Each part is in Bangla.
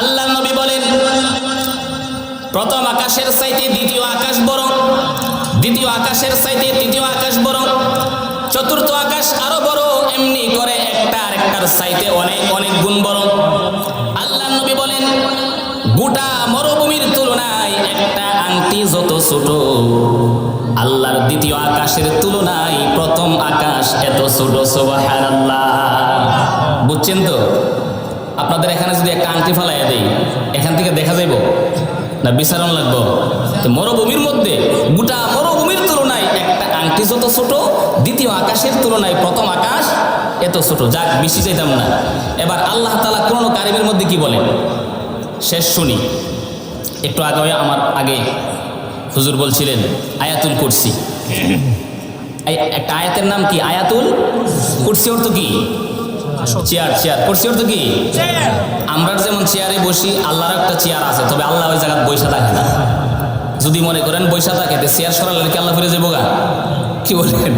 আল্লাহ নবী বলেন, প্রথম আকাশের চাইতে দ্বিতীয় আকাশ বড়, দ্বিতীয় আকাশের চাইতে তৃতীয় আকাশ বড়, চতুর্থ আকাশ আরো বড়, এমনি করে একটা আরেকটার চাইতে অনেক অনেক গুণ বড়। আল্লাহ নবী বলেন, গোটা মরুভূমির তুলনায় একটা আংটি যত ছোট, আল্লাহর দ্বিতীয় আকাশের তুলনায় প্রথম আকাশ এত ছোট। সুবহানাল্লাহ। বুঝছেন তো? আপনাদের এখানে যদি একটা আংটি ফেলাইয়া দেই, এখান থেকে দেখা যাইব না বিচারণ লাগবো? তো মরুভূমির মধ্যে, গোটা মরুভূমির তুলনায় একটা আংটি যত ছোট, দ্বিতীয় আকাশের তুলনায় প্রথম আকাশ এত ছোট। যাক, বেশি চাইতাম না। এবার আল্লাহ তাআলা কোরআন কারীমের মধ্যে কি বলেন শেষ শুনি। একটু আগে আমার আগে হুজুর বলছিলেন আয়াতুল কুরসি। একটা আয়াতের নাম কি? আয়াতুল কুরসি। অর্থ কি? চেয়ার। চেয়ার। কুরসি অর্থ কি? আমরা যেমন চেয়ারে বসি, আল্লাহর একটা চেয়ার আছে, তবে আল্লাহ ওই জায়গায় বৈশা থাকে না। যদি মনে করেন বৈশা থাকে, চেয়ার সরালে কি আল্লাহ ফিরে যাবো গা? কি বলেন?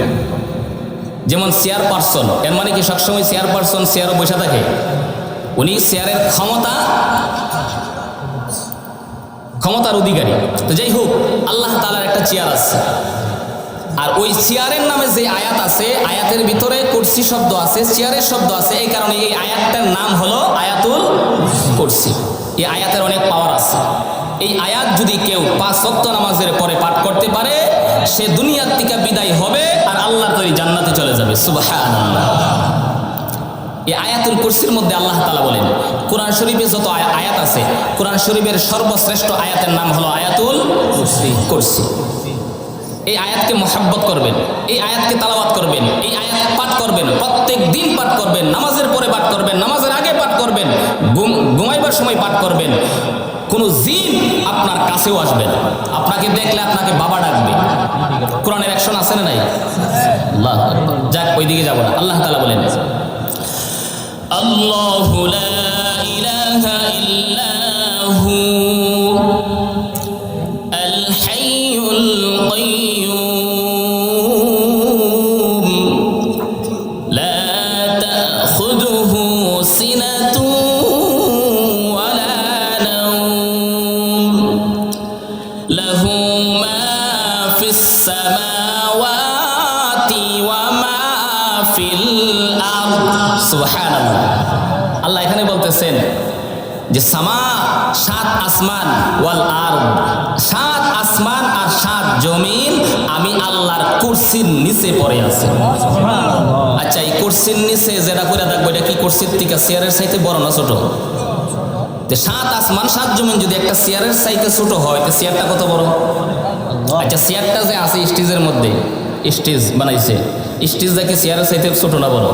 যেমন চেয়ার পারসন, এর মানে কি সবসময় চেয়ার পারসন চেয়ারও বৈশা থাকে? উনি চেয়ারের ক্ষমতার অধিকারী। তো যাই হোক, আল্লাহ তাআলার একটা চেয়ার আছে, আর ওই চেয়ারের নামে যে আয়াত আছে, আয়াতের ভিতরে কুরসি শব্দ আছে, চেয়ারের শব্দ আছে। এই কারণে এই আয়াতটার নাম হলো আয়াতুল কুরসি। এই আয়াতের অনেক পাওয়ার আছে। এই আয়াত যদি কেউ 5 ওয়াক্ত নামাজের পরে পাঠ করতে পারে, সে দুনিয়ার থেকে বিদায় হবে আর আল্লাহর তৈরি জান্নাতে চলে যাবে। সুবহানাল্লাহ। এই আয়াতুল কুরসির মধ্যে আল্লাহ তাআলা বলেন, কোরআন শরীফে যত আয়াত আছে, কোরআন শরীফের সর্বশ্রেষ্ঠ আয়াতের নাম হলো আয়াতুল কুরসি। এই আয়াতকে মহব্বত করবেন, এই আয়াতকে তালাওয়াত করবেন, এই আয়াত পাঠ করবেন, প্রত্যেক দিন পাঠ করবেন, নামাজের পরে পাঠ করবেন, নামাজের আগে পাঠ করবেন, ঘুমাইবার সময় পাঠ করবেন। কোনো জিন আপনার কাছেও আসবে না, আপনাকে দেখলে আপনাকে বাবা ডাকবে। কোরআনের অ্যাকশন আছে না নাই? আল্লাহু আকবার। যাক, ওই দিকে যাব না। আল্লাহ তাআলা বলেন, আল্লাহু লা ইলাহা ইল্লা হু আল হাইয়ুল কাইয়্যুম লা তাখুযুহু সিনাতুন ওয়ালা নাওম লাহু মা ফিস সামাওয়াতি ওয়া মা ফিল আরদ। সুবহানাল্লাহ। আল্লাহ এখানে বলতেছেন যে সামা 7 আসমান, ওয়াল আরদ 7 আসমান আর 7 জমিন আমি আল্লাহর কুরসির নিচে পড়ে আছে। আচ্ছা, এই কুরসির নিচে যেটা করে দেখবো, এটা কি কুরসির থেকে চেয়ারের চাইতে বড় না ছোট? 7 আসমান 7 জমিন যদি একটা চেয়ারের চাইতে ছোট হয়, তো চেয়ারটা কত বড়? আচ্ছা, চেয়ারটা যে আছে স্টেজের মধ্যে, স্টেজ বানাইছে, স্টেজটা কি চেয়ারের চাইতে ছোট না বড়?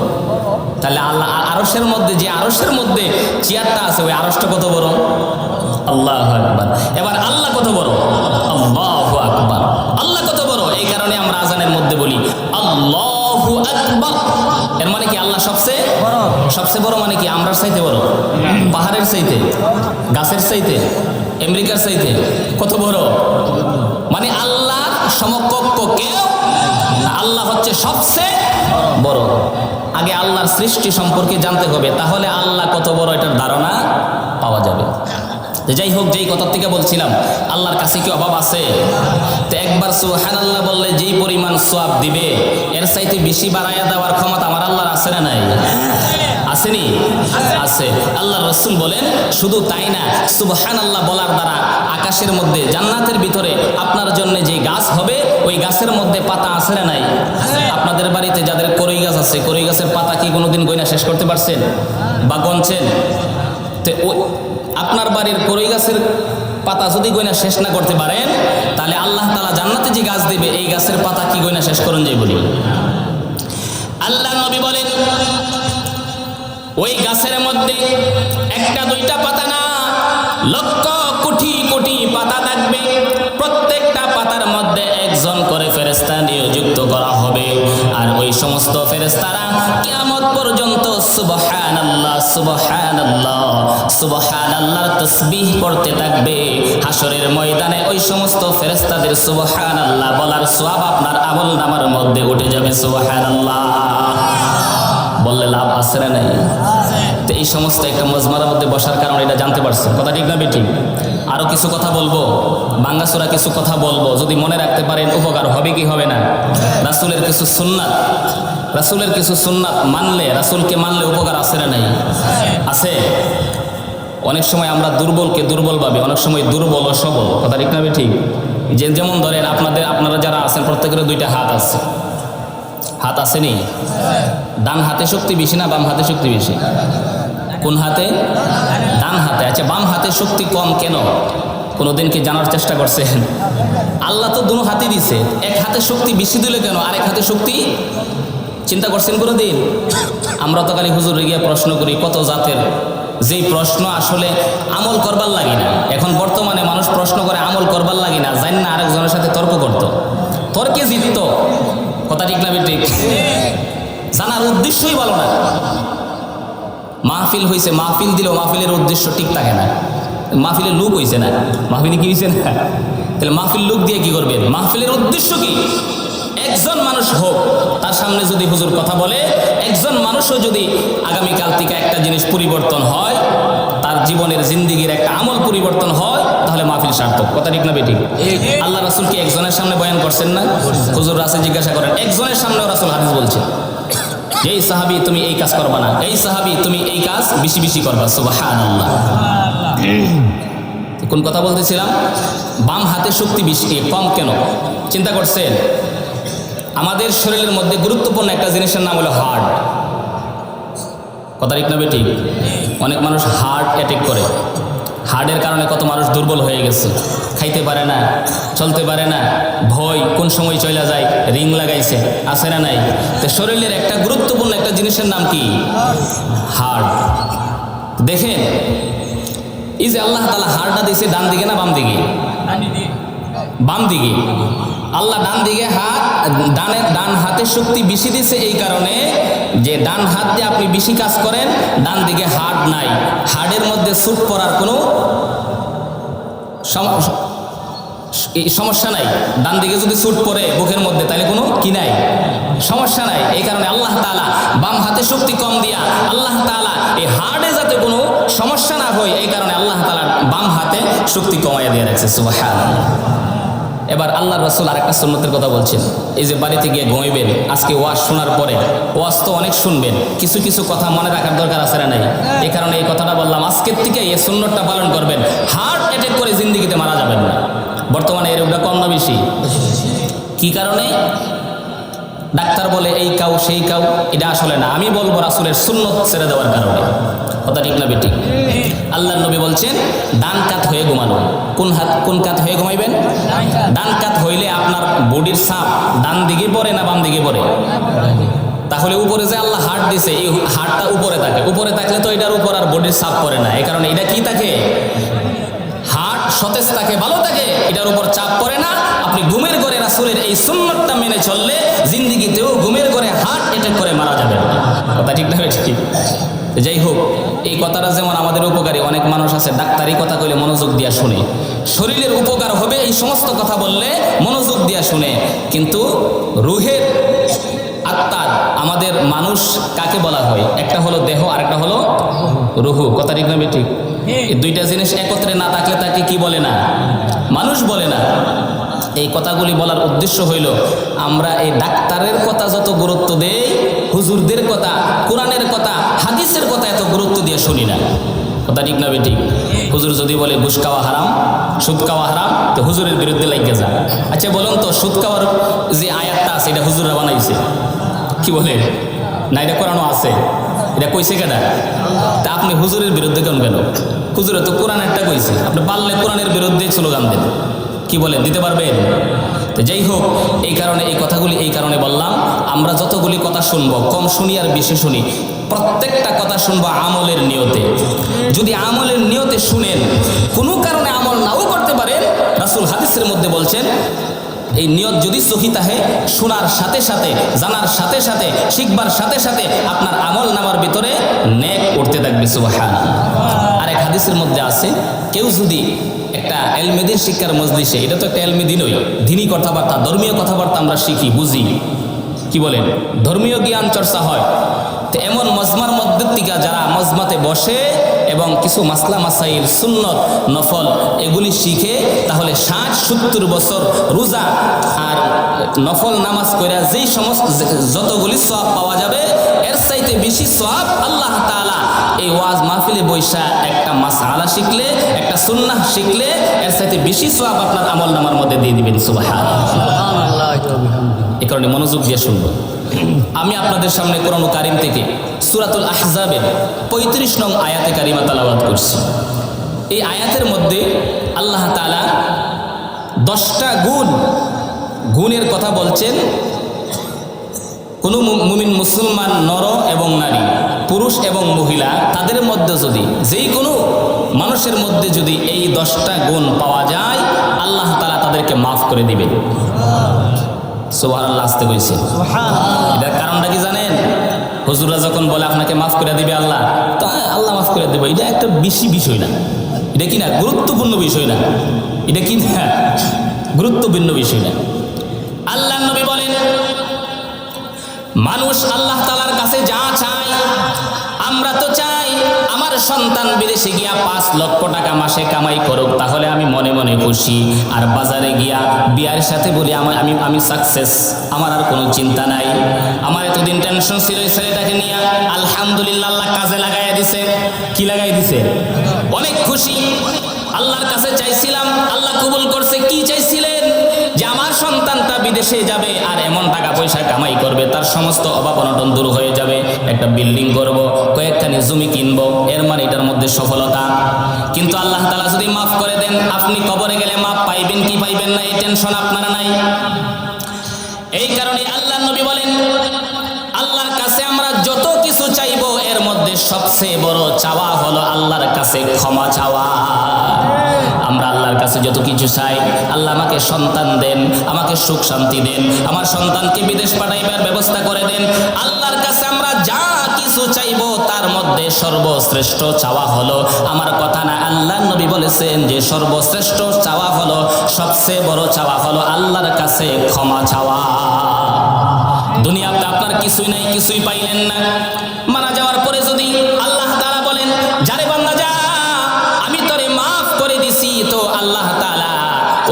তাহলে আল্লাহ আরশের মধ্যে, যে আরশের মধ্যে চেয়ারটা আছে, ওই আরশটা কত বড়? আল্লাহু আকবার। এবার আল্লাহ কত বড়? আল্লাহু আকবার। আল্লাহ কত বড়? এই কারণে আমরা আজানের মধ্যে বলি আল্লাহু আকবার। এর মানে কি আল্লাহ সবচেয়ে বড়? সবচেয়ে বড় মানে কি আমরার চাইতে বড়? পাহাড়ের চাইতে, গাছের চাইতে, আমেরিকার চাইতে কত বড়? মানে আল্লাহর সমকক্ষ কেউ না, আল্লাহ হচ্ছে সবচেয়ে বড়। আগে আল্লাহর সৃষ্টি সম্পর্কে জানতে হবে, তাহলে আল্লাহ কত বড় এটার ধারণা পাওয়া যাবে। যাই হোক, যেই কথার থেকে বলছিলাম, আল্লাহর কাছে কি অভাব আছে? তো একবার সুবহানাল্লাহ বললে যেই পরিমাণ সওয়াব দিবে, এর চাইতে বেশি বাড়াইয়া দেওয়ার ক্ষমতা আমার আল্লাহর আছে না নাই? আসেনি? আছে। আল্লাহ রাসূল বলেন, শুধু তাই না, সুবহানাল্লাহ বলার দ্বারা আকাশের মধ্যে, জান্নাতের ভিতরে আপনার জন্য যে গাছ হবে, ওই গাছের মধ্যে পাতা আছে না নাই? আপনাদের বাড়িতে যাদের কড়ই গাছ আছে, কড়ই গাছের পাতা কি কোনোদিন গয়না শেষ করতে পারছেন বা গণছেন? তো আপনার বাড়ির কড়ই গাছের পাতা যদি গয়না শেষ না করতে পারেন, তাহলে আল্লাহ তাআলা জান্নাতে যে গাছ দিবে, এই গাছের পাতা কি গয়না শেষ করুন যাই বলি? আল্লাহ নবী বলেন, ওই গাছের মধ্যে একটা দুইটা পাতা না, লক্ষ কোটি কোটি পাতা থাকবে। প্রত্যেকটা পাতার মধ্যে একজন করে ফেরেশতা নিযুক্ত করা হবে, আর ওই সমস্ত ফেরেশতারা কিয়ামত পর্যন্ত সুবহানাল্লাহ সুবহানাল্লাহ সুবহানাল্লাহর তাসবিহ করতে থাকবে। হাসরের ময়দানে ওই সমস্ত ফেরেশতাদের সুবহানাল্লাহ বলার সওয়াব আপনার আমলনামার মধ্যে উঠে যাবে। সুবহানাল্লাহ বললে লাভ আছে না নাই? তো এই সমস্ত একটা মজমার মধ্যে বসার কারণে এটা জানতে পারছেন, কথা ঠিক না বেঠিক? আরও কিছু কথা বলবো, বাঙ্গাসোরা কিছু কথা বলবো, যদি মনে রাখতে পারেন উপকার হবে কি হবে না? রাসূলের কিছু সুন্নাত, রাসূলের কিছু সুন্নাত মানলে, রাসূলকে মানলে উপকার আছে না নাই? আছে। অনেক সময় আমরা দুর্বলকে দুর্বল ভাবি, অনেক সময় দুর্বল ও সবল, কথা ঠিক না বেঠিক? যেমন ধরেন আপনারা যারা আছেন প্রত্যেকের দুইটা হাত আছে, হাত আসেনি? ডান হাতে শক্তি বেশি না বাম হাতে শক্তি বেশি? কোন হাতে? ডান হাতে। আচ্ছা, বাম হাতে শক্তি কম কেন? কোনোদিন কি জানার চেষ্টা করছেন? আল্লাহ তো দুনো হাতে দিছে, এক হাতে শক্তি বেশি দিলে কেন আরেক হাতে শক্তি? চিন্তা করছেন কোনোদিন? আমরা তো খালি হুজুরে গিয়ে প্রশ্ন করি কত জাতের, যেই প্রশ্ন আসলে আমল করবার লাগি না। এখন বর্তমানে মানুষ প্রশ্ন করে আমল করবার লাগি না, জানি না আরেকজনের সাথে তর্ক করতো, তর্কে জিতত, কথা ঠিক না ঠিক? জানার উদ্দেশ্যই ভালো না। মাহফিল হয়েছে, মাহফিল দিলেও মাহফিলের উদ্দেশ্য ঠিক থাকে না, মাহফিলের লুক হয়েছে না, মাহফিলে কি হয়েছে না? তাহলে মাহফিল লুক দিয়ে কি করবেন? মাহফিলের উদ্দেশ্য কি? একজন মানুষ হোক, তার সামনে যদি হুজুর কথা বলে, একজন মানুষও যদি আগামীকাল থেকে একটা জিনিস পরিবর্তন হয়, তার জীবনের জিন্দিগির একটা আমল পরিবর্তন হয়, তাহলে মাহফিল সার্থক, কথা ঠিক না বেঠিক? আল্লাহ রাসূল কি একজনের সামনে বয়ান করছেন না? হুজুর রাসে জিজ্ঞাসা করেন, একজনের সামনেও রাসূল হাদিস বলছেন, এই সাহাবী তুমি এই কাজ করবা না, এই সাহাবী তুমি এই কাজ বেশি বেশি করবা। সুবহানাল্লাহ। কোন কথা বলতেছিলাম? বাম হাতে শক্তি বেশি কম কেন? চিন্তা করছেন? আমাদের শরীরের মধ্যে গুরুত্বপূর্ণ একটা জিনিসের নাম হলো হার্ট, কথা ঠিক না বেঠিক? অনেক মানুষ হার্ট অ্যাটাক করে, হার্টের কারণে কত মানুষ দুর্বল হয়ে গেছে, খাইতে পারে না, চলতে পারে না, ভয় কোন সময় চলে যায়, রিং লাগাইছে, আছে না নাই? তো শরীরের একটা গুরুত্বপূর্ণ একটা জিনিসের নাম কি? হার্ট। দেখেন, এই যে আল্লাহ তাআলা হার্টটা দিয়েছে ডান দিকে না বাম দিকে? বাম দিকে। আল্লাহ ডান দিকে হাত, ডান হাতে শক্তি বেশি দিছে এই কারণে যে ডান হাত দিয়ে আপনি বেশি কাজ করেন, ডান দিকে হার্ট নাই, হার্টের মধ্যে সুট পড়ার কোনো সমস্যা নাই। ডান দিকে যদি সুট পড়ে বুকের মধ্যে তাহলে কোনো কি নাই, সমস্যা নাই। এই কারণে আল্লাহ তাআলা বাম হাতে শক্তি কম দিয়া আল্লাহ তাআলা এই হার্টে যাতে কোনো সমস্যা না হয়, এই কারণে আল্লাহ তাআলা বাম হাতে শক্তি কমাইয়া দিয়ে রাখছে। সুবহানাল্লাহ। এবার আল্লাহর রাসূল আরেকটা সুন্নতের কথা বলছেন, এই যে বাড়িতে গিয়ে ঘুমাইবেন, আজকে ওয়াজ শোনার পরে, ওয়াজ তো অনেক শুনবেন, কিছু কিছু কথা মনে রাখার দরকার আছে না নাই? এই কারণে এই কথাটা বললাম, আজকের থেকে এই সুন্নতটা পালন করবেন, হার্ট অ্যাটাক করে জিন্দেগিতে মারা যাবেন না। বর্তমানে এই রোগটা কম না বেশি? কি কারণে? ডাক্তার বলে এই কাউ সেই কাউ, এটা আসলে না, আমি বলবো রাসূলের সুন্নত ছেড়ে দেওয়ার কারণে, কথা ঠিক না বেঠিক? আল্লাহর নবী বলছেন ডান কাত হয়ে ঘুমানো। কোন কাত হয়ে ঘুমাইবেন? ডান কাত হইলে আপনার বডির চাপ ডান দিকে পড়ে না বাম দিকে পড়ে? তাহলে উপরে যে আল্লাহ হার্ট দিছে, এই হার্টটা উপরে থাকে, উপরে থাকলে তো এটার উপর আর বডির চাপ পড়ে না, এই কারণে এটা কি থাকে? হার্ট সতেজ থাকে, ভালো থাকে, এটার উপর চাপ পড়ে না। আপনি ঘুমের ঘরে রাসূলের এই সুন্নতটা মেনে চললে জিন্দেগিতেও ঘুমের ঘরে হার্ট অ্যাটাক করে মারা যাবে, কথা ঠিক না ঠিক? যাই হোক, এই কথাটা যেমন আমাদের উপকারী, অনেক মানুষ আছে ডাক্তারি কথা কইলে মনোযোগ দিয়া শুনে, শরীরের উপকার হবে এই সমস্ত কথা বললে মনোযোগ দিয়া শুনে, কিন্তু রুহের, আত্মার, আমাদের মানুষ কাকে বলা হয়? একটা হলো দেহ আর একটা হলো রুহু, কথা ঠিক না ঠিক? এই দুইটা জিনিস একত্রে না থাকলে তাকে কি বলে না? মানুষ বলে না। এই কথাগুলি বলার উদ্দেশ্য হইল, আমরা এই ডাক্তারের কথা যত গুরুত্ব দেই, হুজুরদের কথা, কোরআনের কথা, হাদিসের কথা এত গুরুত্ব দিয়ে শুনি না, কথা ঠিক না ঠিক? হুজুর যদি বলে ঘুষ খাওয়া হারাম, সুদ খাওয়া হারাম, তো হুজুরের বিরুদ্ধে লাগিয়ে যায়। আচ্ছা বলুন তো, সুদ খাওয়ার যে আয়াতটা আছে এটা হুজুররা বানাইছে? কি বলে না? এটা কোরআনও আছে, এটা কইছে কেডা? তা আপনি হুজুরের বিরুদ্ধে কেন? হুজুরে তো কোরআন একটা কইছে, আপনি পারলে কোরআনের বিরুদ্ধে স্লোগান দেন, কি বলেন, দিতে পারবেন? তো যাই হোক, এই কারণে এই কথাগুলি এই কারণে বললাম, আমরা যতগুলি কথা শুনবো কম শুনি আর বেশি শুনি, প্রত্যেকটা কথা শুনবো আমলের নিয়তে। যদি আমলের নিয়তে শুনেন, কোনো কারণে আমল নাও করতে পারেন, রাসূল হাদিসের মধ্যে বলছেন এই নিয়ত যদি সহি থাকে, শোনার সাথে সাথে, জানার সাথে সাথে, শিখবার সাথে সাথে আপনার আমল নামার ভিতরে নেক উঠতে থাকবে। সুবহানাল্লাহ। আরেক হাদিসের মধ্যে আছে, কেউ যদি একটা এলমেদিন শিক্ষার মজলিসে, এটা তো একটা এলমেদিনই, দিনী কথাবার্তা, ধর্মীয় কথাবার্তা আমরা শিখি বুঝি, কি বলেন, ধর্মীয় জ্ঞান চর্চা হয়, তো এমন মজমার মধ্যে থেকে যারা মজমাতে বসে এবং কিছু মাসলা মাসাইল সুন্নত নফল এগুলি শিখে, তাহলে 60-70 বছর রোজা আর নফল নামাজ কইরা যেই সমস্ত যতগুলি সওয়াব পাওয়া যাবে, এর চাইতে বেশি সওয়াব আল্লাহ তাআলা এই ওয়াজ মাহফিলে বৈশা একটা মাসআলা শিখলে, একটা সুন্নাহ শিখলে এর চাইতে বেশি সওয়াব আপনার আমল নামার মধ্যে দিয়ে দিবেন। সুবহানাল্লাহ। এই কারণে মনোযোগ দিয়ে শুনবো। আমি আপনাদের সামনে কোরআন কারীম থেকে সূরাতুল আহজাবের 35 নং আয়াতে কারিমা তেলাওয়াত করছি। এই আয়াতের মধ্যে আল্লাহ তাআলা 10টা গুণের কথা বলছেন। কোনো মুমিন মুসলমান নর এবং নারী, পুরুষ এবং মহিলা, তাদের মধ্যে যদি যেই কোনো মানুষের মধ্যে যদি এই 10টা গুণ পাওয়া যায়, আল্লাহ তাআলা তাদেরকে মাফ করে দিবেন। সুবহানাল্লাহ। আসতে কইছে এটার কারণটা কি জানেন? হুজুররা যখন বলে আপনাকে মাফ করে দিবে আল্লাহ, তো আল্লাহ মাফ করে দেবে, এটা একটা বেশি বিষয় না, এটা কি না গুরুত্বপূর্ণ বিষয় না, এটা কি না গুরুত্বপূর্ণ বিষয় না। আল্লাহ নবী বলেন, মানুষ আল্লাহ তাআলার কাছে যা চায়, আমরা তো চাই আমার সন্তান বিদেশে গিয়া 5 লক্ষ টাকা মাসে কামাই করুক, তাহলে আমি মনে মনে খুশি। আর বাজারে গিয়া বিয়ার সাথে বলি আমি সাকসেস, আমার আর কোনো চিন্তা নাই। আমার এতদিন টেনশন ছিল এই ছেলেটাকে নিয়ে, আলহামদুলিল্লাহ আল্লাহ কাজে লাগাইয়া দিছে। কি লাগাই দিছে? অনেক খুশি। আল্লাহর কাছে চাইছিলাম, আল্লাহ কবুল করছে। কি চাইছিলেন? যে আমার সন্তানটা বিদেশে যাবে আর এমন টাকা পয়সা কামাই করবে, তার সমস্ত অভাব অনটন দূর হয়ে যাবে, একটা বিল্ডিং করব, কয়েকখানি জমি কিনবো, এর মানে এটার মধ্যে সফলতা। কিন্তু আল্লাহ তাআলা যদি মাফ করে দেন, আপনি কবরে গেলে মাফ পাইবেন কি পাইবেন না এই টেনশন আপনার নাই। এই কারণে আল্লাহ নবী বলেন, আল্লাহর কাছে আমরা যত কিছু চাইবো, এর মধ্যে সবচেয়ে বড় চাওয়া হলো আল্লাহর কাছে ক্ষমা চাওয়া। আমরা আল্লাহর কাছে যত কিছু চাই, আল্লাহ আমাকে সন্তান দেন, আমাকে সুখ শান্তি দেন, আমার সন্তানকে বিদেশ পাঠাইবার ব্যবস্থা করে দেন। আল্লাহর কাছে আমরা যা কিছু চাইবো, তার মধ্যে সর্বশ্রেষ্ঠ চাওয়া হলো, আমার কথা না, আল্লাহ নবী বলেছেন যে সর্বশ্রেষ্ঠ চাওয়া হলো, সবচেয়ে বড় চাওয়া হলো আল্লাহর কাছে ক্ষমা চাওয়া। দুনিয়াতে আপনার কিছুই নাই, কিছুই পাইলেন না, মারা যাওয়ার পরে যদি আল্লাহ তাআলা বলেন, যারে বান্দা যা, আমি তোরে মাফ করে দিছি, তো আল্লাহ তাআলা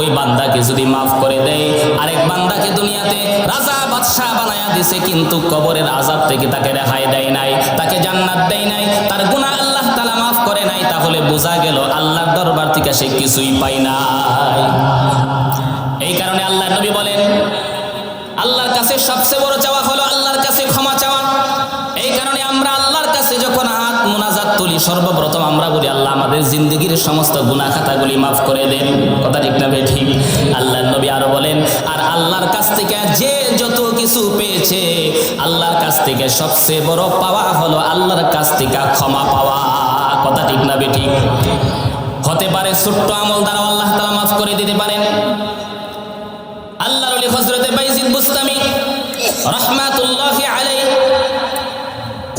ওই বান্দাকে যদি মাফ করে দেয়, আরেক বান্দাকে দুনিয়াতে রাজা বাদশাহ বানায়া দিছে, কিন্তু কবরের আযাব থেকে তাকে রেহাই দেয় নাই, তাকে জান্নাত দেয় নাই, তার গুনাহ আল্লাহ তাআলা মাফ করে নাই, তাহলে বোঝা গেল আল্লাহর দরবার থেকে সে কিছুই পায় নাই। এই কারণে আল্লাহ নবী বলেন, আল্লাহর কাছে সবচেয়ে বড় চাওয়া হলো আল্লাহর কাছে ক্ষমা চাওয়া। এই কারণে আমরা আল্লাহর কাছে যখন হাত মুনাজাত তুলি, সর্বপ্রথম আমরা বলি, আল্লাহ আমাদের জিন্দগির সমস্ত গুনাহ খাতাগুলি মাফ করে দেন। কথা ঠিক না ঠিক? আল্লাহর নবী আরো বলেন, আর আল্লাহর কাছ থেকে যে যত কিছু পেয়েছে, আল্লাহর কাছ থেকে সবচেয়ে বড় পাওয়া হলো আল্লাহর কাছ থেকে ক্ষমা পাওয়া। কথা ঠিক না ঠিক? হতে পারে ছোট্ট আমল দ্বারা আল্লাহ তাআলা মাফ করে দিতে পারেন। আল্লাহর ওলি হযরতে বাইজিদ বুস্তামি রাহমাতুল্লাহি আলাইহি,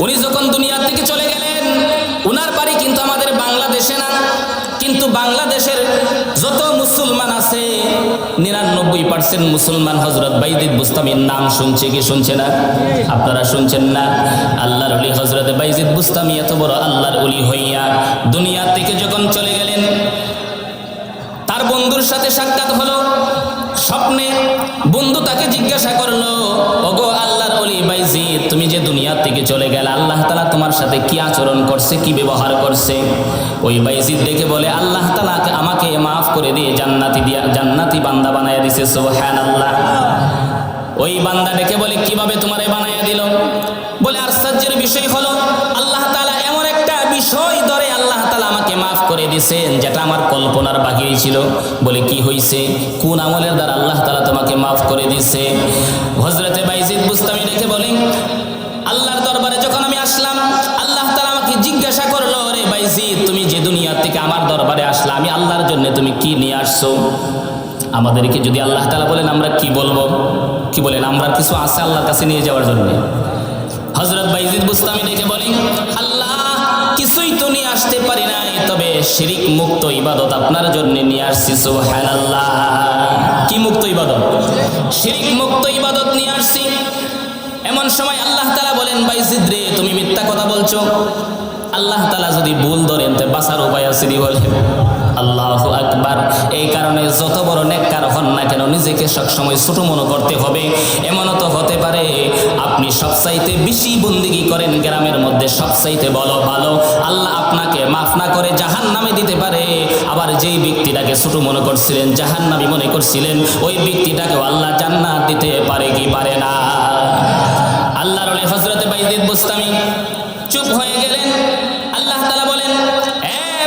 উনি যখন দুনিয়া থেকে চলে গেলেন, উনার বাড়ি কিন্তু আমাদের বাংলাদেশে না, কিন্তু বাংলাদেশের যত মুসলমান আছে 99% মুসলমান হযরত বাইজিদ বুস্তামির নাম শুনছে কি শুনছে না? আপনারা শুনছেন না? আল্লাহর ওলি হযরতে বাইজিদ বুস্তামি এত বড় আল্লাহর ওলি হইয়া দুনিয়া থেকে যখন চলে গেলেন, তার বন্ধুর সাথে সাক্ষাৎ হলো। স্বপ্নে বন্ধু তাকে জিজ্ঞাসা করলো, ওগো আল্লাহর ওলি বাইজিদ, তুমি যে দুনিয়া থেকে চলে গেলে, আল্লাহ তাআলা তোমার সাথে কি আচরণ করছে, কি ব্যবহার করছে? ওই বাইজিদ দেখে বলে, আল্লাহ তাআলা আমাকে মাফ করে দিয়ে জান্নাতি বান্দা বানায়া দিয়েছে। সুবহানাল্লাহ। ওই বান্দা ডেকে বলে, কিভাবে তোমারে বানায়া দিল? বলে, আশ্চর্যের বিষয় হলো, আল্লাহ তাআলা এমন একটা বিষয় ধরে আল্লাহ তাআলা আমাকে মাফ করে দিয়েছেন, যেটা আমার কল্পনার বাহিরে ছিল। বলে, কি হইছে? কোন আমলের দ্বারা আল্লাহ তাআলা তোমাকে মাফ করে দিয়েছে? হযরতে বাইজিদ বুস্তামি ডেকে বলেন, আল্লাহর দরবারে যখন আমি আসলাম, আল্লাহ তাআলা আমাকে জিজ্ঞাসা করলো, রে বাইজিদ, তুমি যে দুনিয়া থেকে আমার দরবারে আসলা, আমি আল্লাহর জন্য তুমি কি নিয়ে আসছো? আমাদেরকে যদি আল্লাহ তাআলা বলেন, আমরা কি বলবো? কি বলেন? আমরা কিছু আছে আল্লাহর কাছে নিয়ে যাওয়ার জন্য? হযরত বাইজিদ বুস্তামি ডেকে বলেন, আল্লাহ, কিছুই তো নিয়ে আসতে পারি নাই, তবে শিরিক মুক্ত ইবাদত আপনার জন্য নিয়ে আসছি। সুবহানাল্লাহ। কি মুক্ত ইবাদত? শিরিক মুক্ত ইবাদত নিয়ে আসছি। এমন সময় আল্লাহ তাআলা বলেন, বাইজিদ রে তুমি মিথ্যা কথা বলছো। আল্লাহ তাআলা যদি ভুল ধরেন তো বাঁচার উপায় আছে দি বলেন। আল্লাহু আকবার। এই কারণে যত বড় নেককার হন না কেন নিজেকে সবসময় ছোট মনে করতে হবে। এমনও তো হতে পারে আপনি সবচাইতে বেশি বন্দেগী করেন, গ্রামের মধ্যে সবচাইতে ভালো আল্লাহ আপনাকে মাফ না করে জাহান্নামে দিতে পারে। আবার যেই ব্যক্তিটাকে ছোট মনে করছিলেন, জাহান্নামী মনে করছিলেন, ওই ব্যক্তিটাকেও আল্লাহ জান্নাত দিতে পারে কি পারে না? আল্লাহর ওলি হযরত বাইজিদ বুস্তামি চুপ হয়ে গেলেন। আল্লাহ তাআলা বলেন,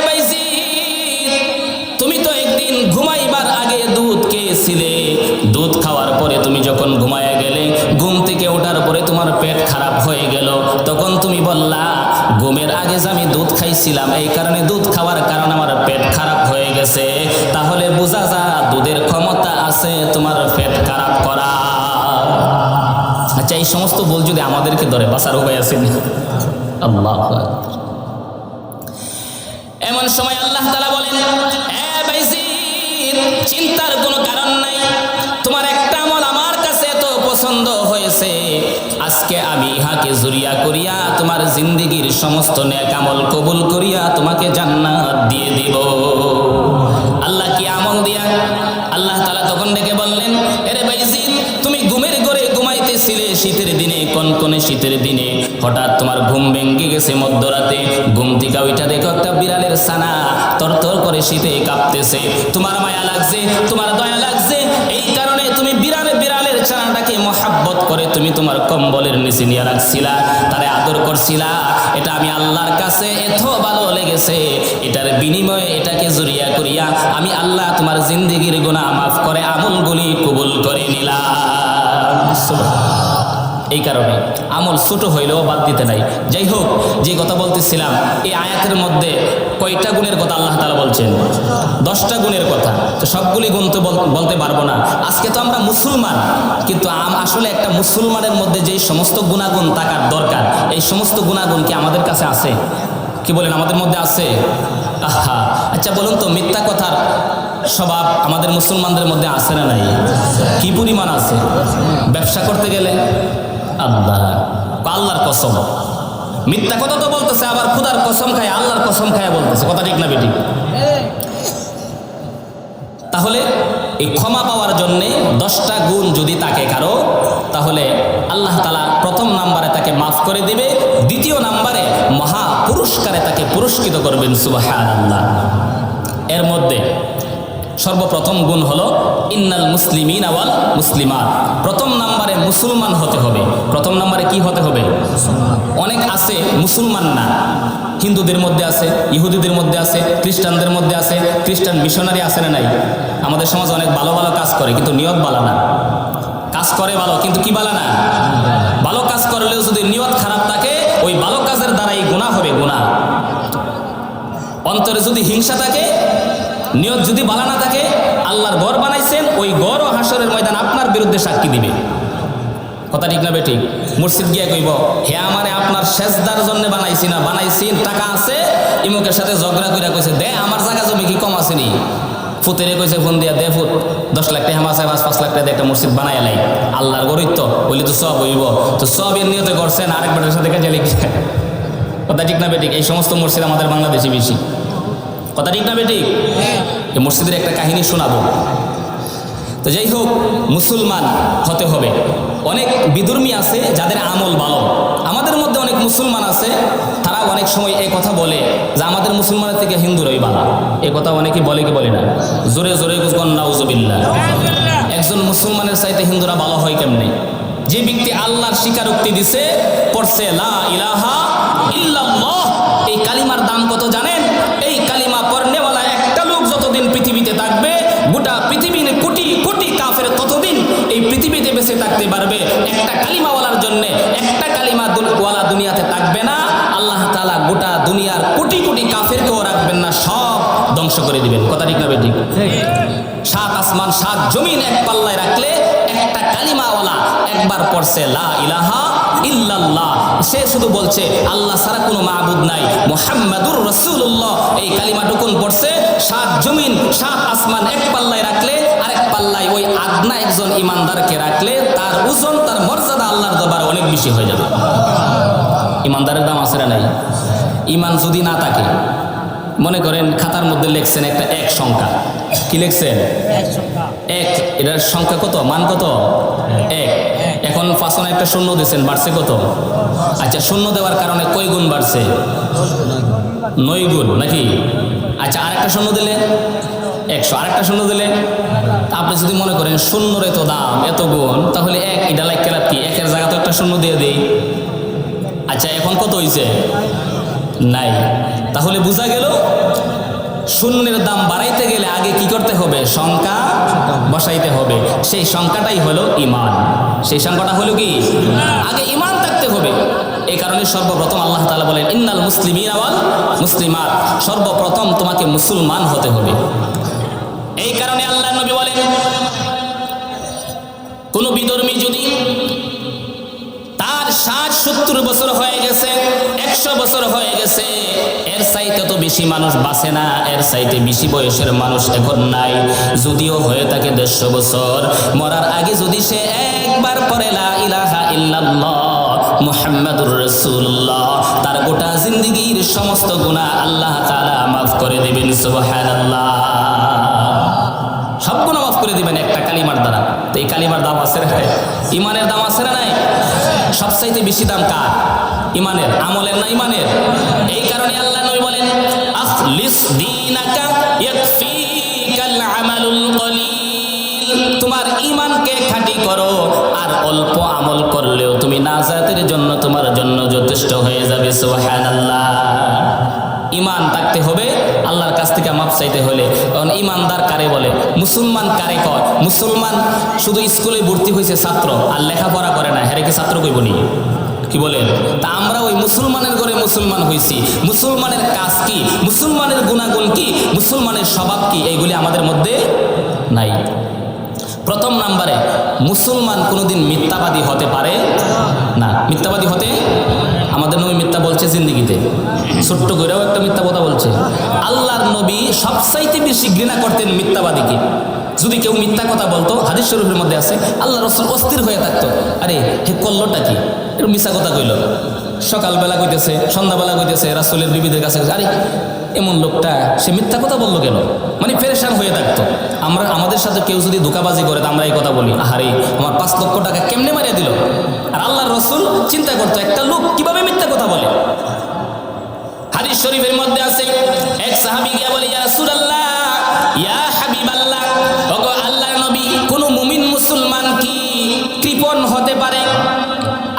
বাইজিদ তুমি তো একদিন ঘুমাইবার আগে দুধ খেয়েছিলে, দুধ খাওয়ার পরে তুমি যখন ঘুমায়া গেলে, ঘুম থেকে ওঠার পরে তোমার পেট খারাপ হয়ে গেল, তখন তুমি বললা ঘুমের আগে যে আমি দুধ খাইছিলাম এই কারণে দুধ খাওয়ার কারণে আমার পেট খারাপ হয়ে গেছে। তাহলে বোঝা যা দুধের ক্ষমতা আছে তোমার পেট খারাপ করা। আচ্ছা, এই সমস্ত ভুল যদি আমাদেরকে ধরে বাঁচার উপায় আছে না? আল্লাহু আকবার। এমন সময় আল্লাহ তাআলা বলেন, বাইজিদ চিন্তার কোনো কারণ নাই, তোমার একটা আমল আমার কাছে এত পছন্দ হয়েছে, আজকে আমি ইহাকে জুরিয়া করিয়া তোমার জিন্দেগীর সমস্ত নেক আমল কবুল করিয়া তোমাকে জান্নাত দিয়ে দিব। আল্লাহ কি আমল দিয়া? আল্লাহ তাআলা তখন ডেকে বললেন, এরে বাইজিদ তুমি ঘুমের ঘরে ঘুমাইতেছিলে শীতের দিনে, কনকনে শীতের দিনে, হঠাৎ তোমার ঘুম ভেঙে গেছে মধ্যরাতে, ঘুম থেকে ওইটা দেখো একটা বিড়ালের ছানা তরতর করে শীতে কাঁপতেছে, তোমার মায়া লাগছে, তোমার দয়া লাগছে, এই কারণে তুমি বিড়ালের ছানাটাকে মহাব্বত করে তুমি তোমার কম্বলের নিচে নিয়ে রাখছিলা, তারে আদর করছিলা। এটা আমি আল্লাহর কাছে এত ভালো লেগেছে, এটার বিনিময়ে এটাকে জুরিয়া করিয়া আমি আল্লাহ তোমার জিন্দেগীর গুনাহ মাফ করে আমলগুলি কবুল করে নিলাম। এই কারণে আমল ছোট হইলেও বাদ দিতে নাই। যাই হোক, যে কথা বলতেছিলাম, এই আয়াতের মধ্যে কয়টা গুণের কথা আল্লাহ তাআলা বলছেন? 10টা গুণের কথা। তো সবগুলি গুণ তো বলতে পারবো না। আজকে তো আমরা মুসলমান, কিন্তু আসলে একটা মুসলমানের মধ্যে যেই সমস্ত গুণাগুণ থাকার দরকার, এই সমস্ত গুণাগুণ কি আমাদের কাছে আছে? কি বলেন, আমাদের মধ্যে আছে? আহা, আচ্ছা বলুন তো, মিথ্যা কথার স্বভাব আমাদের মুসলমানদের মধ্যে আছে না নাই? কি পরিমাণ আছে? ব্যবসা করতে গেলে আল্লাহর কসম, মিথ্যা কথা তো বলতেছে, আবার খুদার কসম খায়, আল্লাহর কসম খায় বলতেছে। কথা ঠিক না বেটি? তাহলে এই ক্ষমা পাওয়ার জন্যে 10টা গুণ যদি তাকে কারো, তাহলে আল্লাহ তাআলা প্রথম নাম্বারে তাকে মাফ করে দিবে, দ্বিতীয় নাম্বারে মহা পুরস্কারে তাকে পুরস্কৃত করবেন। সুবহানাল্লাহ। এর মধ্যে সর্বপ্রথম গুণ হলো ইন্নাল মুসলিমিনা ওয়াল মুসলিমাত। প্রথম নাম্বারে মুসলমান হতে হবে। প্রথম নাম্বারে কি হতে হবে? অনেক আছে মুসলমান না, হিন্দুদের মধ্যে আছে, ইহুদিদের মধ্যে আছে, খ্রিস্টানদের মধ্যে আছে, খ্রিস্টান মিশনারি আছে না নাই? আমাদের সমাজে অনেক ভালো ভালো কাজ করে, কিন্তু নিয়ত ভালো না। কাজ করে ভালো, কিন্তু কি ভালো না? ভালো কাজ করলেও যদি নিয়ত খারাপ থাকে, ওই ভালো কাজের দ্বারাই গুনাহ হবে, গুনাহ। অন্তরে যদি হিংসা থাকে, নিয়ত যদি ভালো না থাকে, আল্লাহর ঘর বানাইছেন, ওই ঘর ও হাসরের ময়দান আপনার বিরুদ্ধে সাক্ষী দিবে। কথা ঠিক না বেঠিক? মসজিদ গিয়ে কইব, হে আমারে আপনার সেজদার জন্য বানাইছি না, বানাইছি টাকা আছে, ইমুকের সাথে ঝগড়া কইরা কইছে দে আমার জায়গা জমি কি কম আসেনি, ফুতেরে কইছে ফোন দিয়া দে ফুট 10 লাখ টাকা মাসে 5 লাখ টাকা একটা মসজিদ বানাই লাই, আল্লাহর ঘরই তো বলি তো সব হইব, তো সবের নিয়তে করছেন, আরেকবারের সাথে কাজে লিখছে। কথা ঠিক না বেঠিক? এই সমস্ত মসজিদ আমাদের বাংলাদেশে বেশি। কথা ঠিক না বেঠিক? এই মসজিদের একটা কাহিনী শোনাবো। তো যাই হোক, মুসলমান হতে হবে। অনেক বিধর্মী আছে যাদের আমল ভালো, আমাদের মধ্যে অনেক মুসলমান আছে, তারা অনেক সময় এই কথা বলে যে আমাদের মুসলমানের থেকে হিন্দুরাই ভালো। এই কথা অনেকে বলে কি বলে না? জোরে জোরে নাউজুবিল্লাহ। একজন মুসলমানের চাইতে হিন্দুরা ভালো হয় কেমনে? যে ব্যক্তি আল্লাহর স্বীকারোক্তি দিছে, পড়ছে লা ইলাহা ইল্লাল্লাহ, এই কালিমার দাম কত জানেন? এই কালিমা পড়নেওয়ালা একটা লোক যতদিন পৃথিবীতে থাকবে, গোটা পৃথিবীর কোটি কোটি কাফের ততদিন এই পৃথিবীতে বেঁচে থাকতে পারবে। একটা কালিমাওয়ালার জন্য একটা কালিমা ওয়ালা দুনিয়াতে থাকবে না, আল্লাহ তাআলা গোটা দুনিয়ার কোটি কোটি কাফেরকেও রাখবেন না, সব ধ্বংস করে দিবেন। কথা ঠিক না বেঠিক? 7 আসমান 7 জমিন এক পাল্লায় রাখলে একটা কালিমাওয়ালা একবার পড়ছে লা ইলাহা ইল্লাল্লাহ, সে শুধু বলছে আল্লাহ ছাড়া কোনো মাবুদ নাই, মুহাম্মাদুর রাসূলুল্লাহ, এই কালিমাটুকুন পড়ছে, 7 জমিন 7 আসমান এক পাল্লায় রাখলে আরেক পাল্লা আল্লাহ ওই আদনা একজন ইমানদারকে রাখলে তার ওজন, তার মর্যাদা আল্লাহর দরবারে অনেক বেশি হয়ে যাবে। ইমানদারের দাম আছে না নাই? ইমান যদি না থাকে, মনে করেন খাতার মধ্যে লিখছেন একটা এক সংখ্যা, কি লিখছেন? এক। এটার সংখ্যা কত, মান কত? এক। এখন পাঁচনে একটা শূন্য দিয়েছেন, বাড়ছে কত? আচ্ছা, শূন্য দেওয়ার কারণে কয় গুণ বাড়ছে? 9 গুণ নাকি? আচ্ছা, আরেকটা শূন্য দিলে 100, আরেকটা শূন্য দিলে, আপনি যদি মনে করেন শূন্যর এত দাম, এত গুণ, তাহলে এক এটা লাইক কেলাপ কি? একের জায়গা তো একটা শূন্য দিয়ে দেই। আচ্ছা, এখন কত হয়েছে? নাই। তাহলে বোঝা গেল শূন্যের দাম বাড়াইতে গেলে আগে কি করতে হবে? সংখ্যা বসাইতে হবে। সেই সংখ্যাটাই হলো ইমান। সেই সংখ্যাটা হলো কি? আগে ইমান থাকতে হবে। এই কারণে সর্বপ্রথম আল্লাহ তাআলা বলেন ইন্নাল মুসলিমিনা ওয়াল মুসলিমাত, সর্বপ্রথম তোমাকে মুসলমান হতে হবে। এই কারণে আল্লাহ নবী বলেন কোন বিধর্মী যদি তার 60-70 বছর হয়ে গেছে, 100 বছর হয়ে গেছে, এর চাইতে তো বেশি মানুষ বাঁচে না, এর চাইতে বেশি বয়সের মানুষ এখন নাই। যদিও হয়ে থাকে 150 বছর, মরার আগে যদি সে একবার পড়ে লা ইলাহা ইল্লাল্লাহ মুহাম্মাদুর রাসূলুল্লাহ, তার গোটা জিন্দেগীর সমস্ত গুনাহ আল্লাহ তাআলা মাফ করে দিবেন। সুবহানাল্লাহ। সব গুনাহ মাফ করে দিবেন একটা কালিমার দ্বারা। তো এই কালিমার দাম আছে না? ইমানের দাম আছে না নাই? সবচাইতে বেশি দাম কার? ইমানের। আমলের না ইমানের? এই কারণে আল্লাহ নবী বলেন আখলিস দীনাকা ইয়াকফিকাল আমালুল কলিল, তোমার ঈমানকে খাঁটি করো, আর অল্প আমল করলেও তুমি নাজাতের জন্য তোমার জন্য যথেষ্ট হয়ে যাবে। সুবহানাল্লাহ। ইমান থাকতে হবে, আল্লাহর কাছ থেকে মাপ চাইতে হলে। কারণ ইমানদার কারে বলে? মুসলমান কারে কয়? মুসলমান শুধু স্কুলে ভর্তি হয়েছে ছাত্র আর লেখাপড়া করে না, হেরে কি ছাত্র কইব নি? কি বলেন? তা আমরা ওই মুসলমানের ঘরে মুসলমান হয়েছি। মুসলমানের কাজ কি? মুসলমানের গুণাগুণ কি? মুসলমানের স্বভাব কি? এইগুলি আমাদের মধ্যে নাই। প্রথম নাম্বারে, মুসলমান কোনোদিন মিথ্যাবাদী হতে পারে না। মিথ্যাবাদী হতে, আমাদের নবী মিথ্যা বলছে জিন্দেগিতে, ছোট্ট করেও একটা মিথ্যা কথা বলছে। আল্লাহর নবী সবচাইতে বেশি ঘৃণা করতেন মিথ্যাবাদীকে। যদি কেউ মিথ্যা কথা বলতো, হাদিস শরীফের মধ্যে আছে, আল্লাহ রাসূল অস্থির হয়ে থাকতো, আরে হে করলোটা কি? একটু মিথ্যা কথা কইল। সকালবেলা কইতেছে, সন্ধ্যাবেলা কইতেছে, রাসূলের বিবিদের কাছে, আরে এমন লোকটা সে মিথ্যা কথা বললো কেন? মানে পেরেশান হয়ে থাকতো। আমরা আমাদের সাথে কেউ যদি ধোঁকাবাজি করে, তো আমরা এই কথা বলি, আহারে আমার 5 লক্ষ টাকা কেমনে মারিয়ে দিল। আর আল্লাহর রাসূল চিন্তা করতো একটা লোক কিভাবে মিথ্যা কথা বলে। হাদিস শরীফের মধ্যে আছে, এক সাহাবী গিয়ে বলে, ইয়া রাসূলুল্লাহ, ইয়া হাবিবাল্লাহ, ওগো আল্লাহর নবী, কোন মুমিন মুসলমান কি কৃপণ হতে পারে?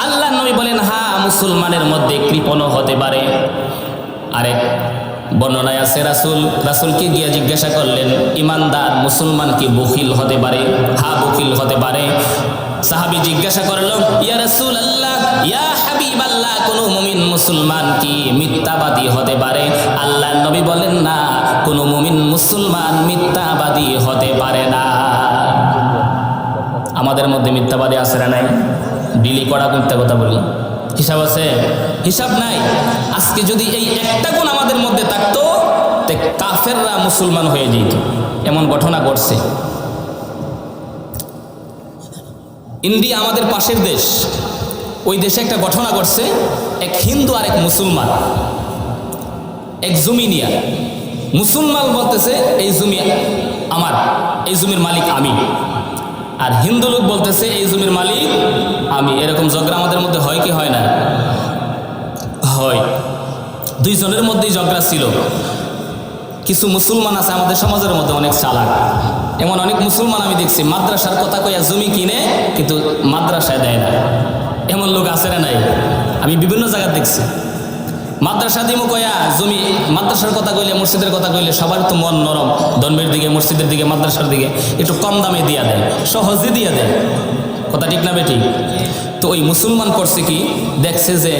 আল্লাহর নবী বলেন, হ্যাঁ, মুসলমানের মধ্যে কৃপণও হতে পারে। আরেক বর্ণনায় আছে রাসূলকে গিয়ে জিজ্ঞাসা করলেন, ইমানদার মুসলমান কি বখিল হতে পারে? হ্যাঁ, বখিল হতে পারে। সাহাবী জিজ্ঞাসা করল, ইয়া রাসূলুল্লাহ, ইয়া হাবিবাল্লাহ, কোন মুমিন মুসলমান কি মিথ্যাবাদী হতে পারে? আল্লাহর নবী বলেন, না, কোন মুমিন মুসলমান মিথ্যাবাদী হতে পারে না। আমাদের মধ্যে মিথ্যাবাদী আছে না নাই? ডিলি করা মিথ্যা কথা বলি, হিসাব আছে? হিসাব নাই। আজকে যদি এই একটা গুণ আমাদের মধ্যে থাকতো, তে কাফেররা মুসলমান হয়ে যেত। এমন ঘটনা ঘটছে। ইন্ডিয়া আমাদের পাশের দেশ, ওই দেশে একটা ঘটনা ঘটছে। এক হিন্দু আর এক মুসলমান এক জমি নিয়ে, মুসলমান বলতেছে এই জমি আমার, এই জমির মালিক আমি, আর হিন্দু লোক বলতেছে এই জমির মালিক আমি। এরকম ঝগড়া আমাদের মধ্যে হয় কি হয় না? হয়। দুইজনের মধ্যেই ঝগড়া ছিল। কিছু মুসলমান আছে আমাদের সমাজের মধ্যে অনেক চালাক। এমন অনেক মুসলমান আমি দেখছি, মাদ্রাসার কথা কইয়া জমি কিনে কিন্তু মাদ্রাসায় দেয় না। এমন লোক আছে না নাই? আমি বিভিন্ন জায়গায় দেখছি। মাদ্রাসা দিমু কয়া জমি, মাদ্রাসার কথা কইলে, মসজিদের কথা কইলে সবার তো মন নরম, ধর্মের দিকে, মসজিদের দিকে, মাদ্রাসার দিকে একটু কম দামে দিয়া দেয়, সহজে দিয়া দেয়। কথা ঠিক না বেঠিক? তো ওই মুসলমান করছে কি, দেখছে যে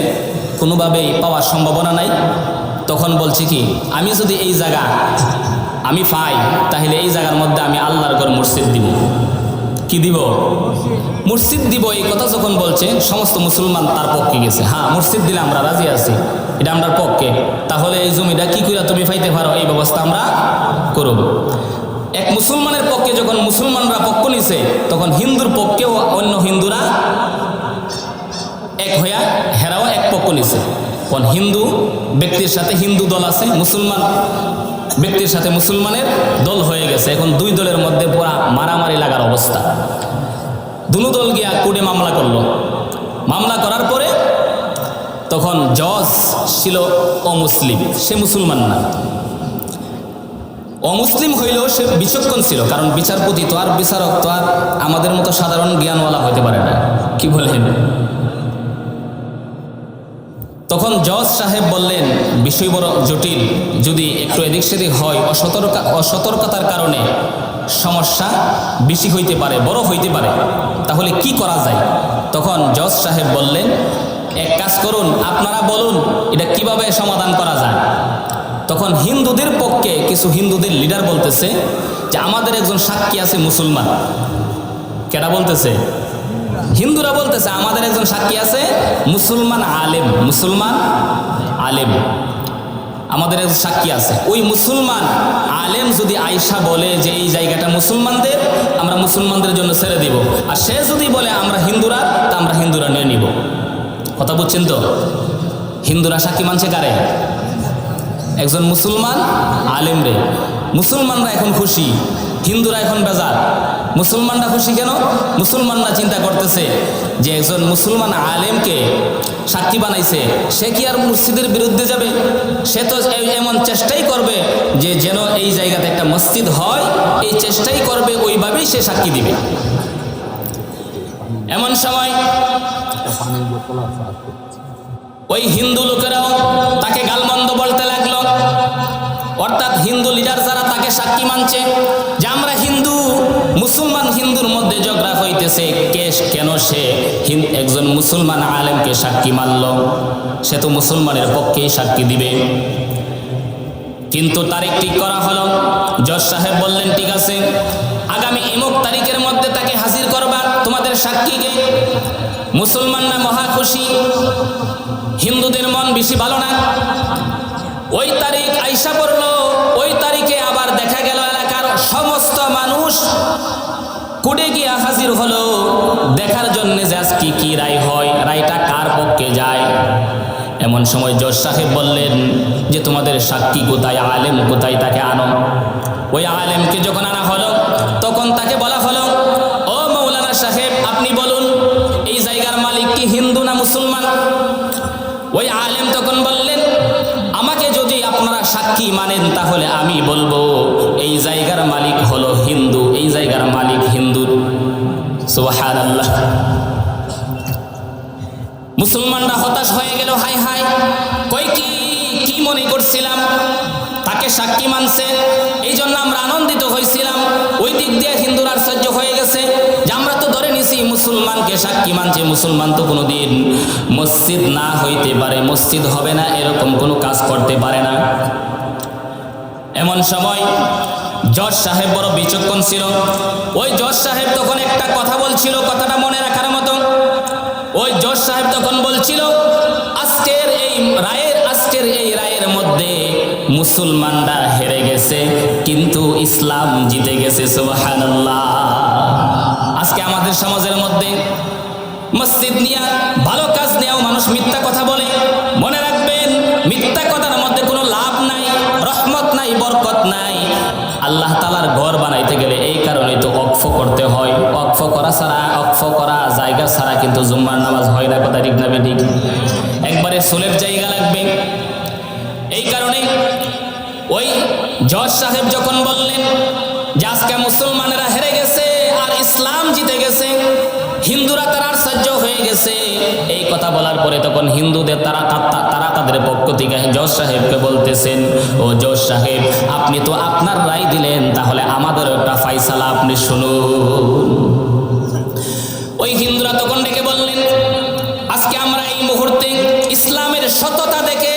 কোনোভাবেই পাওয়ার সম্ভাবনা নাই, তখন বলছে কি, আমি যদি এই জায়গা আমি পাই, তাহলে এই জায়গার মধ্যে আমি আল্লাহর ঘর মসজিদ দিব। কি দিব? মসজিদ দিব। এই কথা যখন বলছে, সমস্ত মুসলমান তার পক্ষে গেছে। হ্যাঁ, মসজিদ দিলে আমরা রাজি আছি, এটা আমরা পক্ষে। তাহলে এই জমিটা কি করে তুমি পাইতে পারো, এই ব্যবস্থা আমরা করব। এক মুসলমানের পক্ষে যখন যখন মুসলমানরা পক্ষ নিছে তখন হিন্দুর পক্ষেও অন্য হিন্দুরা এক হইয়া হেরাও এক পক্ষ নিছে। কোন হিন্দু ব্যক্তির সাথে হিন্দু দল আছে, মুসলমান ব্যক্তির সাথে মুসলমানের দল হয়ে গেছে। এখন দুই দলের মধ্যে পুরা মারামারি লাগার অবস্থা। দুনো দল গিয়া কোর্টে মামলা করলো। মামলা করার পরে তখন জজ ছিল অমুসলিম, সে মুসলমান না। অমুসলিম হইলেও সে বিচক্ষণ ছিল, কারণ বিচারপতি তো আর বিচারক তো আর আমাদের মতো সাধারণ জ্ঞানওয়ালা হইতে পারে না, কি বলেন? তখন জজ সাহেব বললেন, বিষয় বড় জটিল, যদি একটু এদিক সেদিক হয় অসতর্কতার কারণে সমস্যা বেশি হইতে পারে, বড় হইতে পারে, তাহলে কি করা যায়? তখন জজ সাহেব বললেন, এক কাজ করুন, আপনারা বলুন এটা কিভাবে সমাধান করা যায়। তখন হিন্দুদের পক্ষে কিছু হিন্দুদের লিডার বলতেছে যে আমাদের একজন সাক্ষী আছে মুসলমান। কেডা বলতেছে? হিন্দুরা বলতেছে আমাদের একজন সাক্ষী আছে মুসলমান আলেম, মুসলমান আলেম, আমাদের একজন সাক্ষী আছে। ওই মুসলমান আলেম যদি আয়েশা বলে যে এই জায়গাটা মুসলমানদের, আমরা মুসলমানদের জন্য ছেড়ে দিব, আর সে যদি বলে আমরা হিন্দুরা, তা আমরা হিন্দুরা নিয়ে নিব। কথা বুঝছেন তো? হিন্দুরা সাক্ষী মানছে কারে? একজন মুসলমান আলেম রে। মুসলমানরা এখন খুশি, হিন্দুরা এখন বেজার। মুসলমানরা খুশি কেন? মুসলমানরা চিন্তা করতেছে যে একজন মুসলমান আলেমকে সাক্ষী বানাইছে, সে কি আর মসজিদের বিরুদ্ধে যাবে? সে তো এমন চেষ্টাই করবে যে যেন এই জায়গাতে একটা মসজিদ হয়, এই চেষ্টাই করবে, ওইভাবেই সে সাক্ষী দিবে। এমন সময় ওই হিন্দু লোকেরাও তাকে গালমন্দ বলতে লাগলো, অর্থাৎ হিন্দু লিডার যারা তাকে সাক্ষী মানছে যে আমরা হিন্দু, মুসলমান হিন্দুর মধ্যে ঝগড়া হইতেছে, কেন সে একজন মুসলমান আলেমকে সাক্ষী মানল? সে তো মুসলমানের পক্ষেই সাক্ষী দিবে। কিন্তু তারিখ ঠিক করা হলো। জজ সাহেব বললেন, ঠিক আছে, আগামী এমুক তারিখের মধ্যে তাকে হাজির করবা তোমাদের সাক্ষীকে। মুসলমানরা মহা খুশি, হিন্দুদের মন বেশি ভালো না। ওই তারিখ আইসা পড়ল। ওই তারিখে আবার দেখা গেল এলাকার সমস্ত মানুষ কোর্টে গিয়া হাজির হলো দেখার জন্য যে আজকে কি রায় হয়, রায়টা কার পক্ষে যায়। এমন সময় জজ সাহেব বললেন যে তোমাদের সাক্ষী কোথায়, আলেম কোথায়, তাকে আনো। ওই আলেমকে যখন আনা হলো তখন তাকে বলা হলো, ও মৌলানা সাহেব, আপনি বলুন এই জায়গার মালিক কি হিন্দু না মুসলমান? ওই আলেম তখন বললেন, আমাকে যদি আপনারা সাক্ষী মানেন তাহলে আমি বলবো এই জায়গার মালিক হলো হিন্দু, এই জায়গার মালিক হিন্দু। সুবহানাল্লাহ। মুসলমানরা হতাশ হয়ে গেল, হাই হাই, কই কি মনে করছিলাম, তাকে সাক্ষী মানছে, এই জন্য আমরা আনন্দিত হয়েছিলাম। ওই দিক দিয়ে হিন্দুরা আশ্চর্য হয়ে গেছে যে আমরা তো ধরে নিছি মুসলমানকে সাক্ষী মানছে, মুসলমান তো কোনোদিন মসজিদ না হইতে পারে, মসজিদ হবে না, এরকম কোনো কাজ করতে পারে না। এমন সময় জজ সাহেব বড় বিচক্ষণ ছিল। ওই জজ সাহেব তখন একটা কথা বলছিল, কথাটা মনে রাখার মতো। ওই জজ সাহেব তখন বলছিল, আজকের এই রায়ের মধ্যে মুসলমানরা হেরে গেছে কিন্তু ইসলাম জিতে গেছে। সুবহানাল্লাহ। আজকে আমাদের সমাজের মধ্যে মসজিদ নিয়ে, ভালো কাজ নিয়েও মানুষ মিথ্যা কথা বলে। মনে রাখবেন, মিথ্যা কথার মধ্যে কোনো লাভ নাই, রহমত নাই, বরকত নাই। আল্লাহ তাআলার ঘর বানাইতে গেলে এই কারণে তো ওয়াকফ করতে হয়। ওয়াকফ করা জায়গা ছাড়া কিন্তু জুম্মার নামাজ হয় না। কথা ঠিক না বেঠিক? একবারে সোলের জায়গা লাগবে। এই কারণে ওই জজ সাহেব যখন বললেন যে আজকে মুসলমানেরা হেরে গেছে আর ইসলাম জিতে গেছে, হিন্দুরা তারা আশ্চর্য হয়ে গেছে। এই কথা বলার পরে তখন হিন্দুদের তারা তাদের পক্ষ থেকে জজ সাহেবকে বলতেছেন, ও জজ সাহেব, আপনি তো আপনার রায় দিলেন, তাহলে আমাদেরও একটা ফাইসালা আপনি শুনুন। ওই হিন্দুরা তখন ডেকে বললেন, আজকে আমরা এই মুহূর্তে ইসলামের সততা দেখে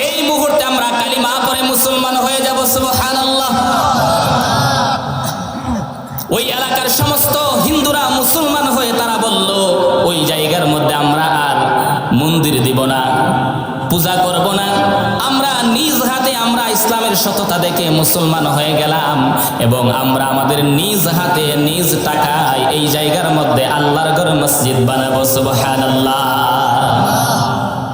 এই মুহূর্তে আমরা কালিমা পড়ে মুসলমান হয়ে যাব। সুবহানাল্লাহ। ওই এলাকার সমস্ত হিন্দুরা মুসলমান হয়ে তারা বলল, ওই জায়গার মধ্যে আমরা আর মন্দির দিব না, পূজা করব না। আমরা নিজ হাতে আমরা ইসলামের সততা দেখে মুসলমান হয়ে গেলাম এবং আমরা আমাদের নিজ হাতে নিজ টাকায় এই জায়গার মধ্যে আল্লাহর ঘর মসজিদ বানাবো। সুবহানাল্লাহ।